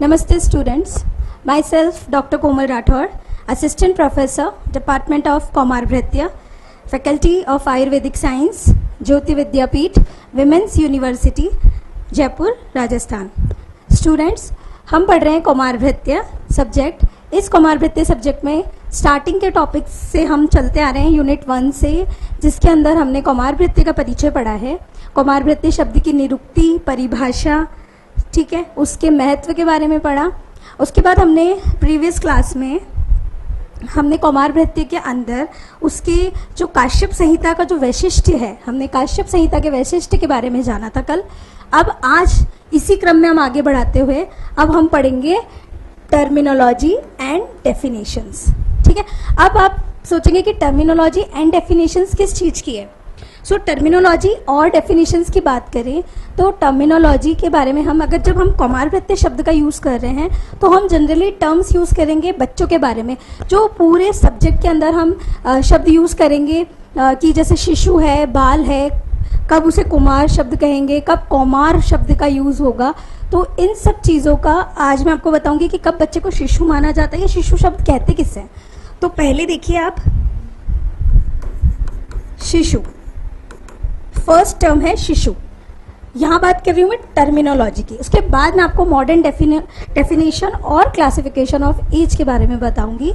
Namaste students, myself Dr. Komal Rathod, Assistant Professor, Department of Komar Bhritya, Faculty of Ayurvedic Science, Jyoti Vidyapeeth, Women's University, Jaipur Rajasthan. Students, हम पढ़ रहे हैं Kumar भृत्य subject. इस Kumar भृत्य subject में starting के topic से हम चलते आ रहे हैं यूनिट 1 से, जिसके अंदर हमने कुमार भृत्य का परिचय पढ़ा है। कुमार भृत्य शब्द की निरुक्ति, परिभाषा, ठीक है, उसके महत्व के बारे में पढ़ा। उसके बाद हमने प्रीवियस क्लास में हमने कुमार भृत्य के अंदर उसके जो काश्यप संहिता का जो वैशिष्ट्य है, हमने काश्यप संहिता के वैशिष्ट्य के बारे में जाना था कल। अब आज इसी क्रम में हम आगे बढ़ाते हुए अब हम पढ़ेंगे टर्मिनोलॉजी एंड डेफिनेशंस। ठीक है, अब आप सोचेंगे कि टर्मिनोलॉजी एंड डेफिनेशंस किस चीज़ की है। सो टर्मिनोलॉजी और डेफिनेशंस की बात करें तो टर्मिनोलॉजी के बारे में हम जब हम कुमार भृत्य शब्द का यूज़ कर रहे हैं तो हम जनरली टर्म्स यूज़ करेंगे बच्चों के बारे में। जो पूरे सब्जेक्ट के अंदर हम शब्द यूज़ करेंगे कि जैसे शिशु है, बाल है, कब उसे कुमार शब्द कहेंगे, कब कौमार शब्द का यूज़ होगा, तो इन सब चीज़ों का आज मैं आपको बताऊंगी कि कब बच्चे को शिशु माना जाता है या शिशु शब्द कहते किससे। तो पहले देखिए आप, शिशु फर्स्ट टर्म है शिशु। यहाँ बात कर रही हूँ मैं टर्मिनोलॉजी की। उसके बाद मैं आपको मॉडर्न डेफिनेशन और क्लासिफिकेशन ऑफ एज के बारे में बताऊंगी।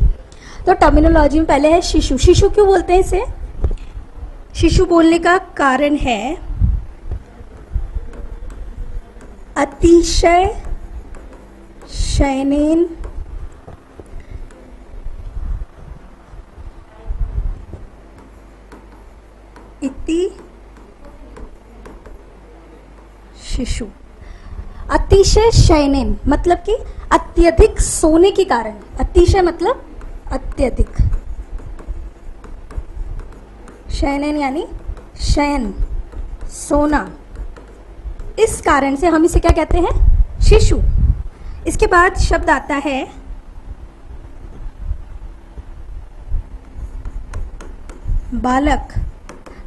तो टर्मिनोलॉजी में पहले है शिशु। शिशु क्यों बोलते हैं इसे? शिशु बोलने का कारण है अतिशय शयनेन इति शिशु। अतिशय शयनेन मतलब कि अत्यधिक सोने के कारण। अतिशय मतलब अत्यधिक, शयनेन यानी शयन, सोना। इस कारण से हम इसे क्या कहते हैं? शिशु। इसके बाद शब्द आता है बालक।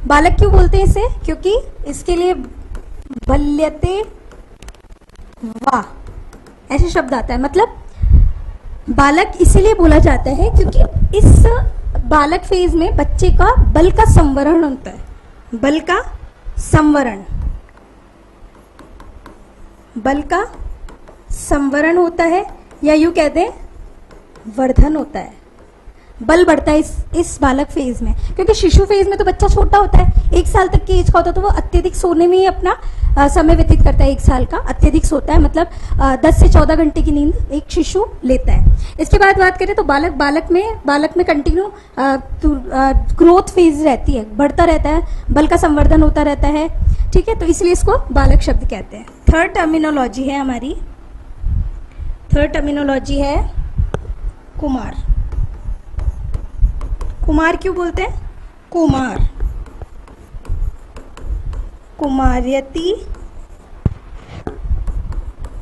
बालक क्यों बोलते हैं इसे? क्योंकि इसके लिए बल्यते वा ऐसे शब्द आता है। मतलब बालक इसीलिए बोला जाता है क्योंकि इस बालक फेज में बच्चे का बल का संवरण होता है। बल का संवरण, बल का संवरण होता है, या यूं कहते हैं वर्धन होता है। बल बढ़ता है इस बालक फेज में, क्योंकि शिशु फेज में तो बच्चा छोटा होता है, 1 साल तक की एज का होता है, तो वो अत्यधिक सोने में ही अपना समय व्यतीत करता है। 1 साल का अत्यधिक सोता है, मतलब 10 से 14 घंटे की नींद एक शिशु लेता है। इसके बाद बात करें तो बालक में कंटिन्यू ग्रोथ फेज रहती है, बढ़ता रहता है, बल का संवर्धन होता रहता है। ठीक है, तो इसलिए इसको बालक शब्द कहते हैं। थर्ड टर्मिनोलॉजी है हमारी, थर्ड टर्मिनोलॉजी है कुमार। कुमार क्यों बोलते हैं? कुमार, कुमार्यति,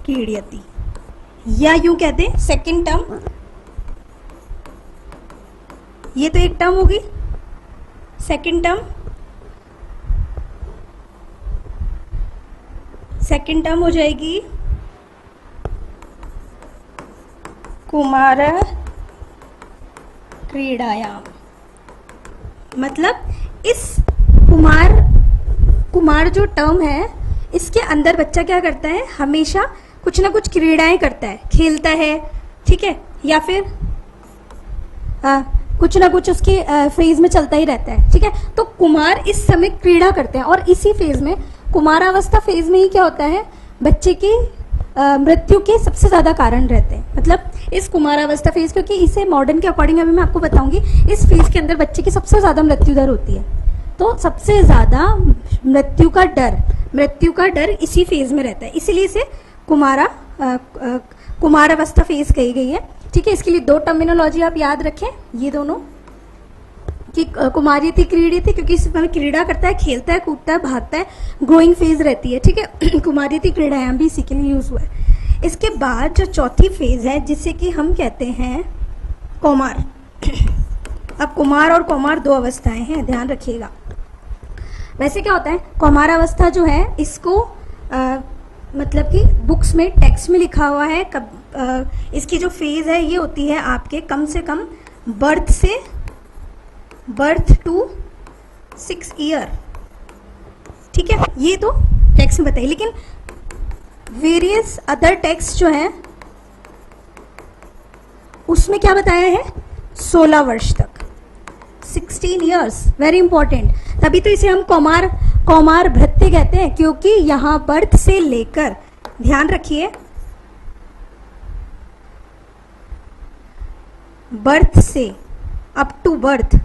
कीड़यति, या यूं कहते हैं सेकंड टर्म। ये तो एक टर्म होगी, सेकंड टर्म। सेकंड टर्म हो जाएगी कुमार क्रीड़ायाम। मतलब इस कुमार जो टर्म है, इसके अंदर बच्चा क्या करता है? हमेशा कुछ ना कुछ क्रीड़ाएं करता है, खेलता है, ठीक है, या फिर कुछ ना कुछ उसके फेज में चलता ही रहता है। ठीक है, तो कुमार इस समय क्रीड़ा करते हैं, और इसी फेज में कुमारावस्था फेज में ही क्या होता है? बच्चे की मृत्यु के सबसे ज्यादा कारण रहते हैं। मतलब इस कुमारावस्था फेज, क्योंकि इसे मॉडर्न के अकॉर्डिंग अभी मैं आपको बताऊंगी, इस फेज के अंदर बच्चे की सबसे ज्यादा मृत्यु दर होती है। तो सबसे ज्यादा मृत्यु का डर इसी फेज में रहता है, इसीलिए इसे कुमारावस्था फेज कही गई है। ठीक है, इसके लिए 2 टर्मिनोलॉजी आप याद रखें, ये दोनों, कि कुमार्यति क्रीड़यति, क्योंकि इसमें क्रीड़ा करता है, खेलता है, कूदता है, भागता है, ग्रोइंग फेज रहती है। ठीक है, कुमार्यति क्रीड़ायाम भी इसी के लिए यूज हुआ है। इसके बाद जो चौथी फेज है, जिसे कि हम कहते हैं कौमार। अब कुमार और कौमार 2 अवस्थाएं हैं, ध्यान रखिएगा। वैसे क्या होता है, कौमारावस्था जो है इसको मतलब कि बुक्स में टेक्स्ट में लिखा हुआ है इसकी जो फेज है ये होती है आपके कम से कम बर्थ टू 6 ईयर, ठीक है, ये तो टेक्स्ट में बताइए। लेकिन वेरियस अदर टेक्स्ट जो है उसमें क्या बताया है, 16 वर्ष तक, 16 ईयर्स, वेरी इंपॉर्टेंट। तभी तो इसे हम कौमार भृत्य कहते हैं, क्योंकि यहां बर्थ से लेकर, ध्यान रखिए, बर्थ से up to birth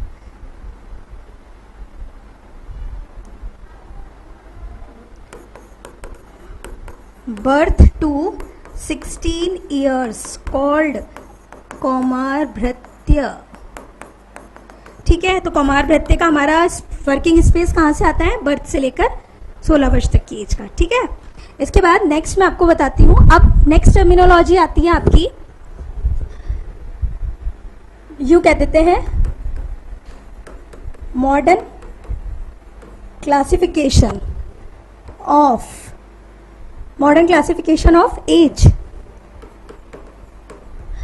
to 16 years called कौमार भृत्य, ठीक है। तो कौमार भृत्य का हमारा वर्किंग स्पेस कहां से आता है, बर्थ से लेकर 16 वर्ष तक की एज का, ठीक है। इसके बाद नेक्स्ट मैं आपको बताती हूं। अब नेक्स्ट टर्मिनोलॉजी आती है आपकी, यू कह देते हैं मॉडर्न क्लासिफिकेशन ऑफ एज।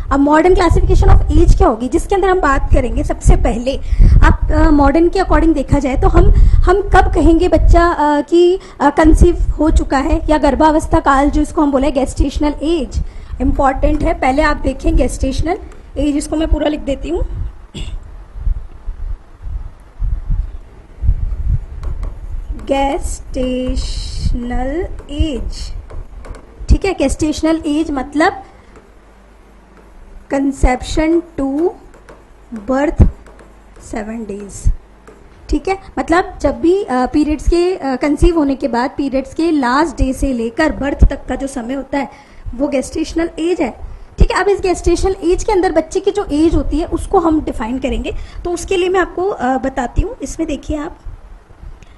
अब मॉडर्न क्लासिफिकेशन ऑफ एज क्या होगी, जिसके अंदर हम बात करेंगे सबसे पहले। आप मॉडर्न के अकॉर्डिंग देखा जाए तो हम कब कहेंगे बच्चा कि कंसीव हो चुका है, या गर्भावस्था काल जो इसको हम बोले गेस्टेशनल एज, इंपॉर्टेंट है। पहले आप देखें गेस्टेशनल एज, इसको मैं पूरा लिख देती हूं। गेस्टेशनल एज, ठीक है। गेस्टेशनल एज मतलब कंसेप्शन टू बर्थ 7 डेज, ठीक है। मतलब जब भी पीरियड्स के कंसीव होने के बाद पीरियड्स के लास्ट डे से लेकर बर्थ तक का जो समय होता है वो गेस्टेशनल एज है, ठीक है। अब इस गेस्टेशनल एज के अंदर बच्चे की जो एज होती है उसको हम डिफाइन करेंगे। तो उसके लिए मैं आपको बताती हूँ। इसमें देखिए आप,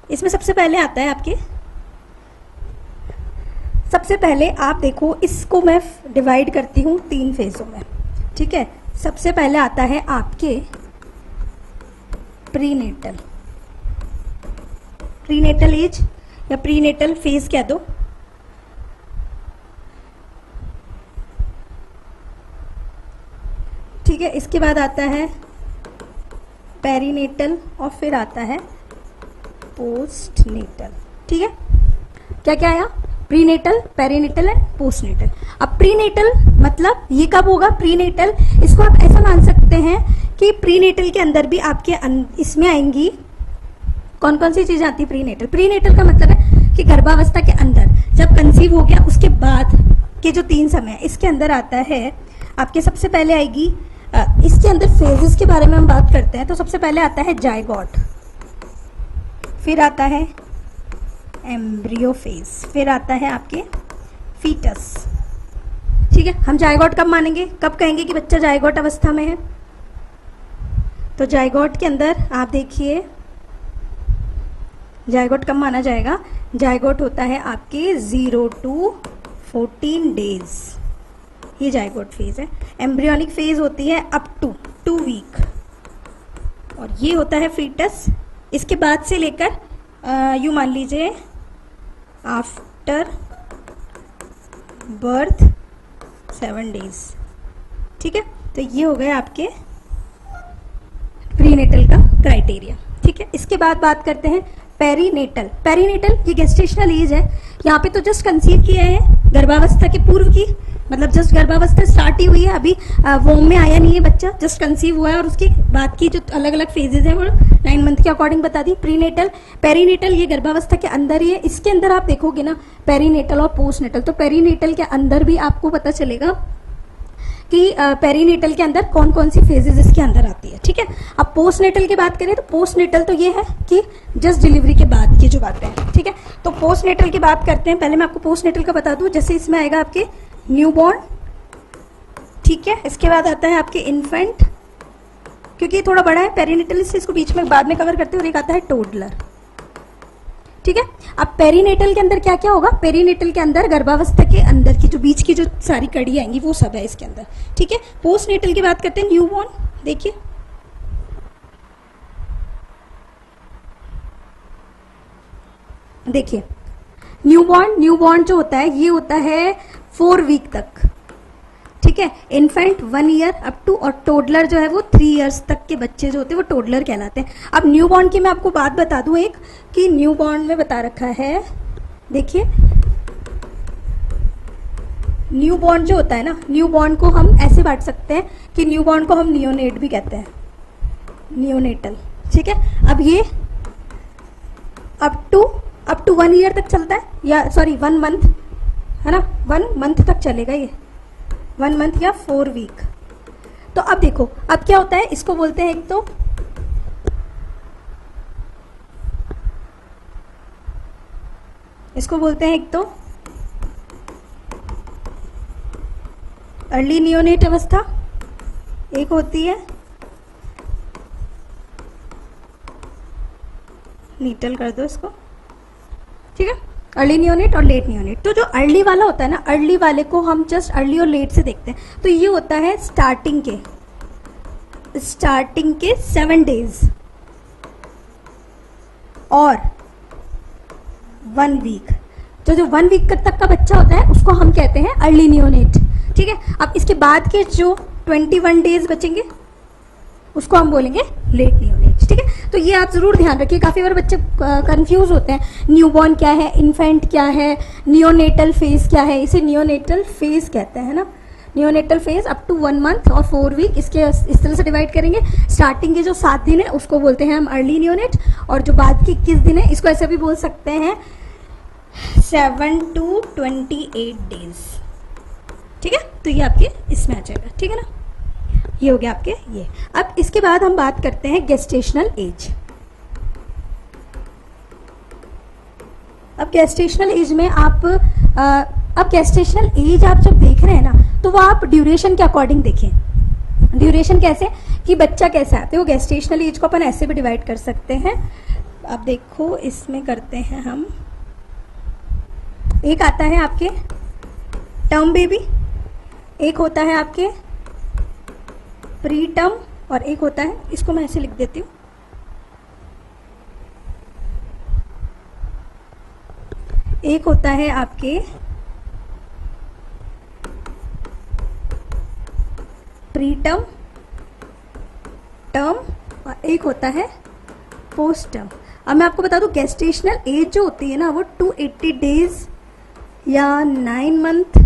इसमें सबसे पहले आता है आपके, सबसे पहले आप देखो, इसको मैं डिवाइड करती हूँ 3 फेजों में, ठीक है। सबसे पहले आता है आपके प्रीनेटल एज या प्रीनेटल फेज कह दो, ठीक है। इसके बाद आता है पेरीनेटल और फिर आता है पोस्टनेटल, ठीक है। क्या क्या आया, प्रीनेटल, पेरीनेटल एंड पोस्टनेटल। अब प्रीनेटल मतलब ये कब होगा, प्रीनेटल इसको आप ऐसा मान सकते हैं कि प्रीनेटल के अंदर भी आपके इसमें आएंगी कौन कौन सी चीजें आती है। प्रीनेटल का मतलब है कि गर्भावस्था के अंदर जब कंसीव हो गया उसके बाद के जो 3 समय है, इसके अंदर आता है आपके, सबसे पहले आएगी इसके अंदर फेजेस के बारे में हम बात करते हैं। तो सबसे पहले आता है जायगोट, फिर आता है एम्ब्रियो फेज, फिर आता है आपके फीटस, ठीक है। हम जायगोट कब मानेंगे, कब कहेंगे कि बच्चा जायगोट अवस्था में है, तो जायगोट के अंदर आप देखिए जायगोट कब माना जाएगा, जायगोट होता है आपके 0 to 14 डेज, ये जायगोट फेज है। एम्ब्रियोनिक फेज होती है अप टू 2 वीक, और ये होता है फीटस। इसके बाद से लेकर यू मान लीजिए आफ्टर बर्थ 7 डेज, ठीक है। तो ये हो गए आपके प्रीनेटल का क्राइटेरिया, ठीक है। इसके बाद बात करते हैं पेरीनेटल ये गेस्टेशनल एज है। यहाँ पे तो जस्ट कंसीव किया है, गर्भावस्था के पूर्व की, मतलब जस्ट गर्भावस्था स्टार्ट ही हुई है, अभी वोम में आया नहीं है बच्चा, जस्ट कंसीव हुआ है, और उसके बाद की जो अलग अलग फेजेस हैं वो 9 मंथ के अकॉर्डिंग बता दी। प्रीनेटल, पेरीनेटल ये गर्भावस्था के अंदर ही है। इसके अंदर आप देखोगे ना पेरीनेटल और पोस्टनेटल, तो पेरीनेटल के अंदर भी आपको पता चलेगा कि पेरीनेटल के अंदर कौन कौन सी फेजेस इसके अंदर आती है, ठीक है। अब पोस्टनेटल की बात करें तो पोस्टनेटल तो ये है कि जस्ट डिलीवरी के बाद की जो बातें हैं, ठीक है। तो पोस्टनेटल की बात करते हैं। पहले मैं आपको पोस्टनेटल का बता दूं, जैसे इसमें आएगा आपके न्यूबॉर्न, ठीक है। इसके बाद आता है आपके इन्फेंट, क्योंकि ये थोड़ा बड़ा है, पेरीनेटल से इसको बीच में बाद में कवर करते हैं, और एक आता है टोडलर, ठीक है। अब पेरीनेटल के अंदर क्या क्या होगा, पेरीनेटल के अंदर गर्भावस्था के अंदर की जो बीच की जो सारी कड़ी आएंगी वो सब है इसके अंदर, ठीक है। पोस्टनेटल की बात करते हैं, न्यूबॉर्न, देखिए न्यूबॉर्न जो होता है ये होता है 4 वीक तक, ठीक है। इन्फेंट 1 ईयर अप टू, और टोडलर जो है वो 3 इयर्स तक के बच्चे जो होते हैं वो टोडलर कहलाते हैं। अब न्यूबॉर्न की मैं आपको बात बता दूं एक, कि न्यूबॉर्न में बता रखा है, देखिए न्यूबॉर्न जो होता है ना, न्यूबॉर्न को हम ऐसे बांट सकते हैं कि न्यूबॉर्न को हम नियोनेट भी कहते हैं, नियोनेटल, ठीक है। अब ये अप टू 1 ईयर तक चलता है, या सॉरी 1 मंथ, है ना, 1 मंथ तक चलेगा ये, 1 मंथ या 4 वीक। तो अब देखो अब क्या होता है, इसको बोलते हैं एक तो एक तो अर्ली नियोनेट अवस्था, एक होती है नीटल कर दो इसको, ठीक है, अर्ली नियोनेट और लेट नियोनेट। तो जो अर्ली वाला होता है ना, अर्ली वाले को हम जस्ट अर्ली और लेट से देखते हैं। तो ये होता है स्टार्टिंग के 7 डेज और 1 वीक। तो जो 1 वीक तक का बच्चा होता है उसको हम कहते हैं अर्ली नियोनेट, ठीक है। अब इसके बाद के जो 21 डेज बचेंगे उसको हम बोलेंगे लेट नियोनेट, ठीक है। तो ये आप जरूर ध्यान रखिए, काफी बार बच्चे कंफ्यूज होते हैं, न्यूबॉर्न क्या है, इन्फेंट क्या है, नियोनेटल फेज क्या है। इसे नियोनेटल फेज कहते हैं ना, neonatal phase up to 1 month और 4 वीक, इसके इस तरह से डिवाइड करेंगे। स्टार्टिंग के जो 7 दिन है उसको बोलते हैं हम अर्ली नियोनेट, और जो बाद के 21 दिन है इसको ऐसे भी बोल सकते हैं 7 to 28 डेज, ठीक है। तो ये आपके इसमें आ जाएगा, ठीक है ना, ये हो गया आपके ये। अब इसके बाद हम बात करते हैं गेस्टेशनल एज। अब गेस्टेशनल एज में आप अब गेस्टेशनल एज आप जब देख रहे हैं ना, तो वो आप ड्यूरेशन के अकॉर्डिंग देखें। ड्यूरेशन कैसे, कि बच्चा कैसा है, तो गेस्टेशनल एज को अपन ऐसे भी डिवाइड कर सकते हैं। अब देखो इसमें करते हैं हम, एक आता है आपके टर्म बेबी, एक होता है आपके प्री टर्म, और एक होता है, इसको मैं ऐसे लिख देती हूँ, एक होता है आपके प्री टर्म, और एक होता है पोस्ट टर्म। अब मैं आपको बता दूं, गेस्टेशनल एज जो होती है ना वो 280 डेज या 9 मंथ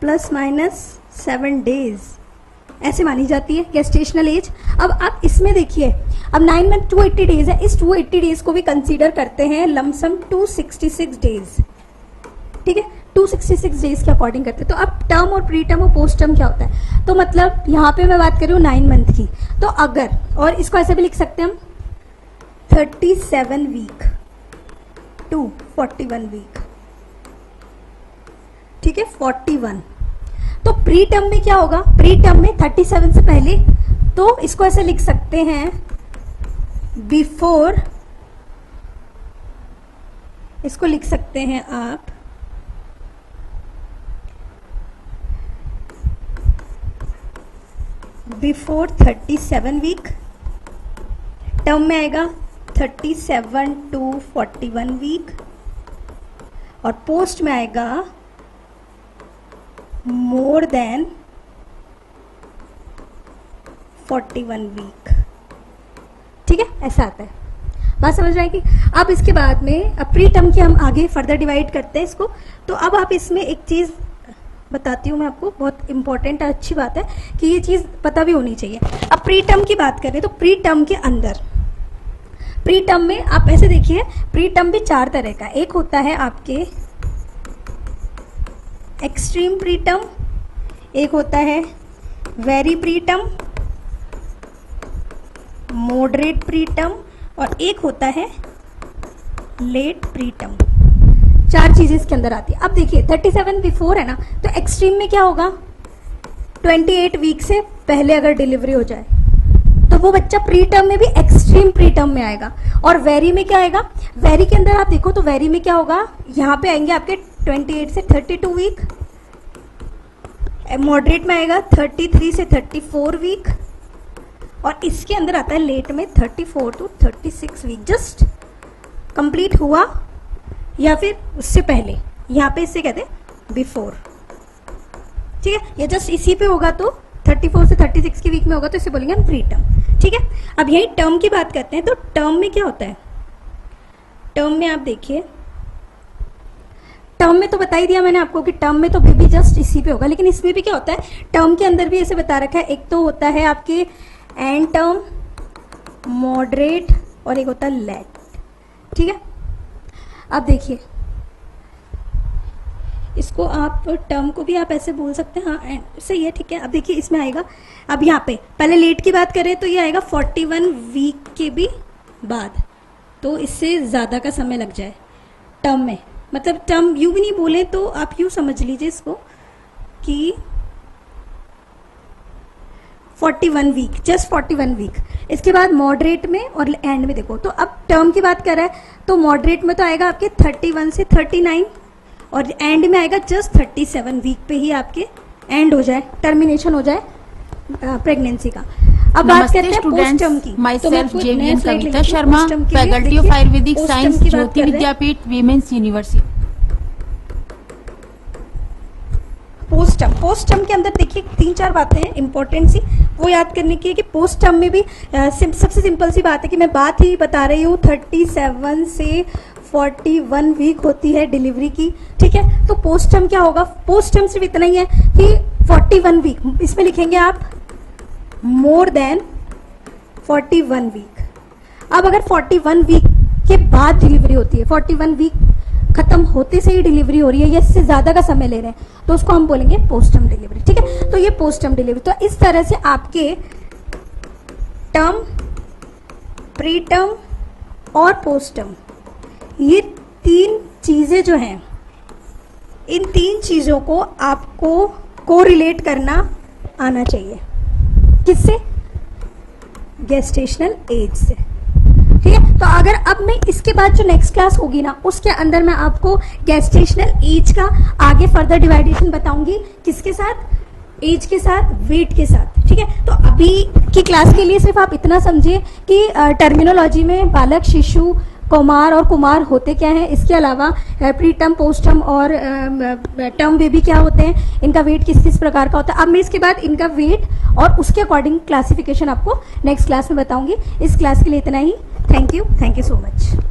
प्लस माइनस 7 डेज ऐसे मानी जाती है गेस्टेशनल एज। अब आप इसमें देखिए, अब 9 मंथ 280 डेज है, इस 280 डेज को भी कंसीडर करते हैं लमसम 266 डेज, ठीक है, 266 डेज के अकॉर्डिंग करते हैं। तो अब टर्म और प्री टर्म और पोस्ट टर्म क्या होता है, तो मतलब यहाँ पे मैं बात कर रही हूँ 9 मंथ की, तो अगर, और इसको ऐसे भी लिख सकते हैं हम 37 वीक टू 41 वीक, ठीक है, 41। तो प्री टर्म में क्या होगा, प्री टर्म में 37 से पहले, तो इसको ऐसे लिख सकते हैं बिफोर, इसको लिख सकते हैं आप बिफोर 37 वीक। टर्म में आएगा 37 टू 41 वीक, और पोस्ट में आएगा मोर देन 41 वीक, ठीक है, ऐसा आता है। बात समझ में आएगी। अब इसके बाद में अब प्री टर्म की हम आगे फर्दर डिवाइड करते हैं इसको। तो अब आप इसमें एक चीज बताती हूँ मैं आपको, बहुत इंपॉर्टेंट अच्छी बात है कि ये चीज पता भी होनी चाहिए। अब प्री टर्म की बात करें तो प्री टर्म के अंदर, प्री टर्म में आप ऐसे देखिए, प्री टर्म भी 4 तरह का, एक होता है आपके एक्सट्रीम प्री टर्म, एक होता है very pre term, moderate pre term, और एक होता है लेट प्री टर्म। 4 चीजें इसके अंदर आती है। अब देखिए 37 बिफोर है ना, तो एक्सट्रीम में क्या होगा, 28 वीक से पहले अगर डिलीवरी हो जाए तो वो बच्चा प्री टर्म में भी एक्सट्रीम प्री टर्म में आएगा। और वेरी में क्या आएगा, वेरी के अंदर आप देखो तो वेरी में क्या होगा, यहाँ पे आएंगे आपके 28 से 32 वीक, मॉडरेट में आएगा 33 से 34 वीक, और इसके अंदर आता है लेट में 34 टू 36 वीक। जस्ट कंप्लीट हुआ या फिर उससे पहले, यहाँ पे इससे कहते हैं बिफोर, ठीक है। ये जस्ट इसी पे होगा तो 34 से 36 के वीक में होगा तो इसे बोलेंगे हम प्री टर्म, ठीक है। अब यही टर्म की बात करते हैं, तो टर्म में क्या होता है, टर्म में आप देखिए, टर्म में तो बता ही दिया मैंने आपको कि टर्म में तो बेबी जस्ट इसी पे होगा, लेकिन इसमें भी क्या होता है, टर्म के अंदर भी ऐसे बता रखा है, एक तो होता है आपके एंड टर्म, मॉडरेट और एक होता है लेट, ठीक है। अब देखिए इसको आप टर्म को भी आप ऐसे बोल सकते हैं, हाँ एंड सही है, ठीक है। अब देखिए इसमें आएगा, अब यहाँ पे पहले लेट की बात करें तो ये आएगा 41 वीक के भी बाद, तो इससे ज़्यादा का समय लग जाए टर्म में, मतलब टर्म यूं भी नहीं बोले तो आप यूं समझ लीजिए इसको कि 41 वीक, जस्ट 41 वीक। इसके बाद मॉडरेट में और एंड में देखो, तो अब टर्म की बात कर रहा है तो मॉडरेट में तो आएगा आपके 31 से 39 और एंड में आएगा जस्ट 37 वीक पे ही आपके एंड हो जाए, टर्मिनेशन हो जाए प्रेगनेंसी का। अब बात करते हैं पोस्ट टर्म की। Myself JVN Kavita Sharma, faculty of Ayurvedic science, Jyoti Vidyapeeth, women's university. Post term, post term के अंदर देखिए 3-4 बातें हैं इंपॉर्टेंट सी, वो याद करने की है कि पोस्ट टर्म में भी सबसे सिंपल सी बात है कि मैं बात ही बता रही हूँ 37 से 41 वीक होती है डिलीवरी की, ठीक है। तो पोस्ट टर्म क्या होगा, पोस्ट टर्म सिर्फ इतना ही है कि 41 वीक, इसमें लिखेंगे आप मोर देन 41 वीक। अब अगर 41 वीक के बाद डिलीवरी होती है, 41 वीक खत्म होते से ही डिलीवरी हो रही है या इससे ज्यादा का समय ले रहे हैं, तो उसको हम बोलेंगे पोस्टम डिलीवरी, ठीक है। तो ये पोस्टम डिलीवरी, तो इस तरह से आपके टर्म, प्री टर्म और पोस्टम, ये 3 चीजें जो हैं, इन 3 चीजों को आपको कोरिलेट करना आना चाहिए, किससे, गेस्टेशनल एज से, ठीक है। तो अगर अब मैं इसके बाद जो नेक्स्ट क्लास होगी ना, उसके अंदर मैं आपको गेस्टेशनल एज का आगे फर्दर डिवाइडेशन बताऊंगी, किसके साथ, एज के साथ, वेट के साथ, ठीक है। तो अभी की क्लास के लिए सिर्फ आप इतना समझिए कि टर्मिनोलॉजी में बालक, शिशु, कौमार और कुमार होते क्या हैं, इसके अलावा प्री टर्म, पोस्ट टर्म और टर्म बेबी क्या होते हैं, इनका वेट किस किस प्रकार का होता है। अब मैं इसके बाद इनका वेट और उसके अकॉर्डिंग क्लासिफिकेशन आपको नेक्स्ट क्लास में बताऊंगी। इस क्लास के लिए इतना ही। Thank you so much.